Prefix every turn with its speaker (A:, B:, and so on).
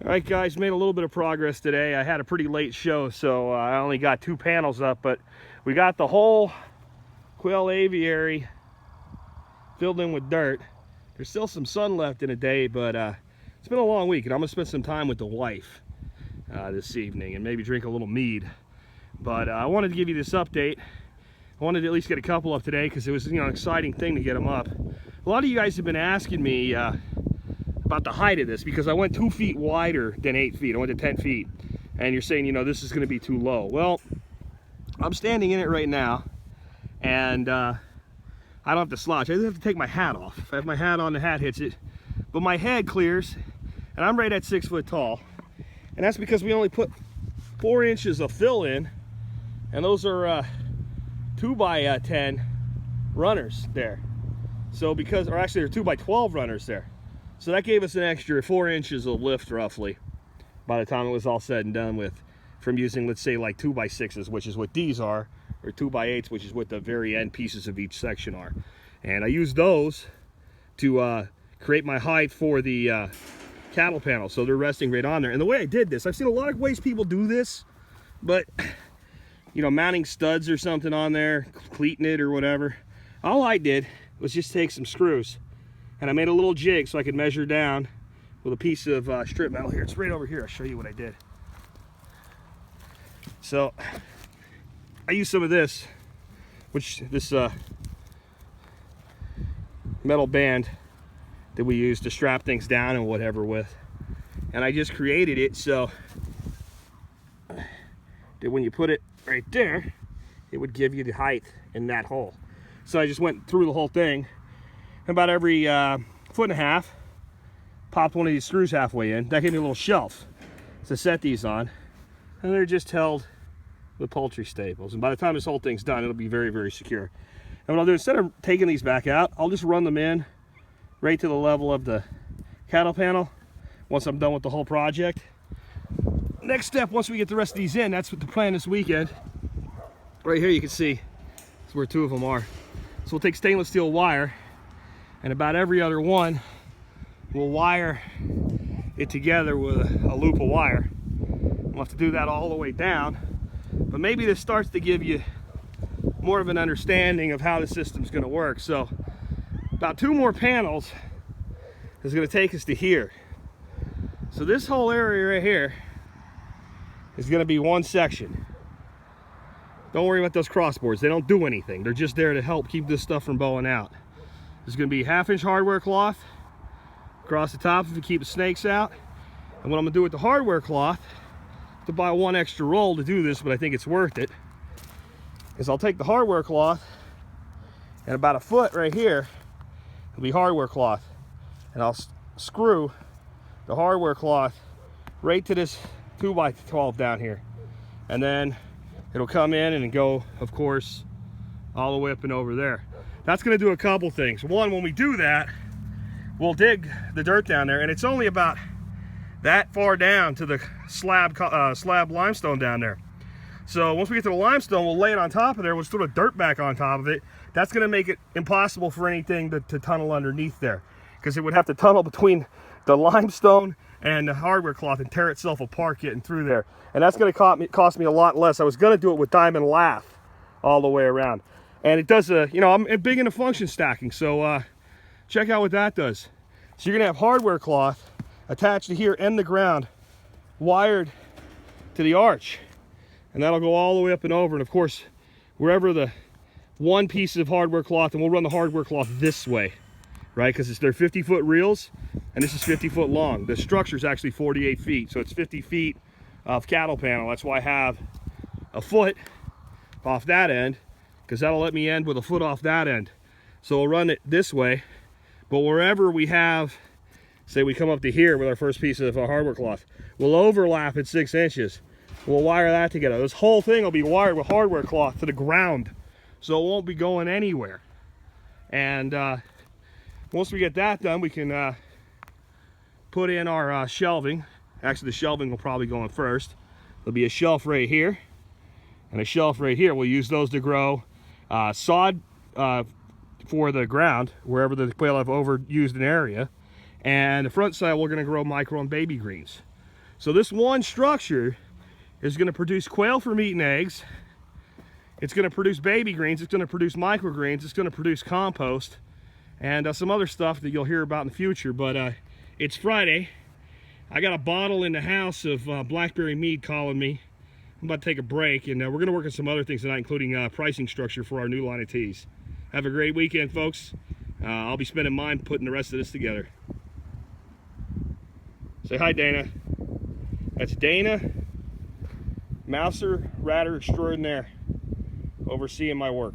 A: All right, guys, made a little bit of progress today. I had a pretty late show, so I only got 2 panels up, but we got the whole Quail Aviary filled in with dirt. There's still some sun left in the day, but it's been a long week, and I'm gonna spend some time with the wife this evening and maybe drink a little mead. But I wanted to give you this update. I wanted to at least get a couple up today because it was, an exciting thing to get them up. A lot of you guys have been asking me about the height of this, because I went 2 feet wider than 8 feet. I went to 10 feet, and you're saying, this is going to be too low. Well, I'm standing in it right now, and I don't have to slouch. I just have to take my hat off. If I have my hat on, the hat hits it, but my head clears, and I'm right at 6 foot tall, and that's because we only put 4 inches of fill in, and those are 2 by 10 runners there. So or actually they're 2 by 12 runners there. So that gave us an extra 4 inches of lift roughly by the time it was all said and done with, from using, let's say, like 2 by 6s, which is what these are, or 2 by 8s, which is what the very end pieces of each section are. And I used those to create my height for the cattle panel, so they're resting right on there. And the way I did this, I've seen a lot of ways people do this, but mounting studs or something on there, cleating it or whatever. All I did was just take some screws, and I made a little jig so I could measure down with a piece of strip metal here. It's right over here. I'll show you what I did. So I used some of this, this metal band that we use to strap things down and whatever with, and I just created it so that when you put it right there, it would give you the height in that hole. So I just went through the whole thing, about every 1.5 feet, popped one of these screws halfway in. That gave me a little shelf to set these on, and they're just held with poultry staples. And by the time this whole thing's done, it'll be very, very secure. And what I'll do, instead of taking these back out, I'll just run them in right to the level of the cattle panel once I'm done with the whole project. Next step, once we get the rest of these in, that's what the plan this weekend. Right here you can see that's where 2 of them are. So we'll take stainless steel wire, and about every other one we'll wire it together with a loop of wire. We'll have to do that all the way down, but maybe this starts to give you more of an understanding of how the system's going to work. So about 2 more panels is going to take us to here. So this whole area right here is going to be one section. Don't worry about those crossboards. They don't do anything. They're just there to help keep this stuff from bowing out. There's going to be 1/2 inch hardware cloth across the top to keep the snakes out. And what I'm going to do with the hardware cloth, to buy 1 extra roll to do this, but I think it's worth it, is I'll take the hardware cloth, and about 1 foot right here will be hardware cloth, and I'll screw the hardware cloth right to this 2 by 12 down here, and then it'll come in and go, of course, all the way up and over there. That's going to do a couple things. One, when we do that, we'll dig the dirt down there, and it's only about that far down to the slab limestone down there. So once we get to the limestone, we'll lay it on top of there. We'll throw the dirt back on top of it. That's going to make it impossible for anything to tunnel underneath there, because it would have to tunnel between the limestone and the hardware cloth and tear itself apart getting through there. And that's going to cost me a lot less. I was going to do it with diamond lath all the way around. And it does, I'm big into function stacking, so check out what that does. So you're going to have hardware cloth attached to here and the ground, wired to the arch. And that'll go all the way up and over. And of course, wherever the one piece of hardware cloth, and we'll run the hardware cloth this way, right? Because they're 50-foot reels, and this is 50 foot long. The structure is actually 48 feet, so it's 50 feet of cattle panel. That's why I have 1 foot off that end, because that'll let me end with 1 foot off that end. So we'll run it this way, but wherever we have, say we come up to here with our first piece of hardware cloth, we'll overlap at 6 inches. We'll wire that together. This whole thing will be wired with hardware cloth to the ground, so it won't be going anywhere. And once we get that done, we can put in our shelving. Actually, the shelving will probably go in first. There'll be a shelf right here and a shelf right here. We'll use those to grow sod for the ground, wherever the quail have overused an area. And the front side, we're going to grow micro and baby greens. So this one structure is going to produce quail for meat and eggs. It's going to produce baby greens. It's going to produce microgreens. It's going to produce compost and some other stuff that you'll hear about in the future. But it's Friday. I got a bottle in the house of blackberry mead calling me. I'm about to take a break, and we're going to work on some other things tonight, including pricing structure for our new line of teas. Have a great weekend, folks. I'll be spending mine putting the rest of this together. Say hi, Dana. That's Dana, Mouser Ratter Extraordinaire, overseeing my work.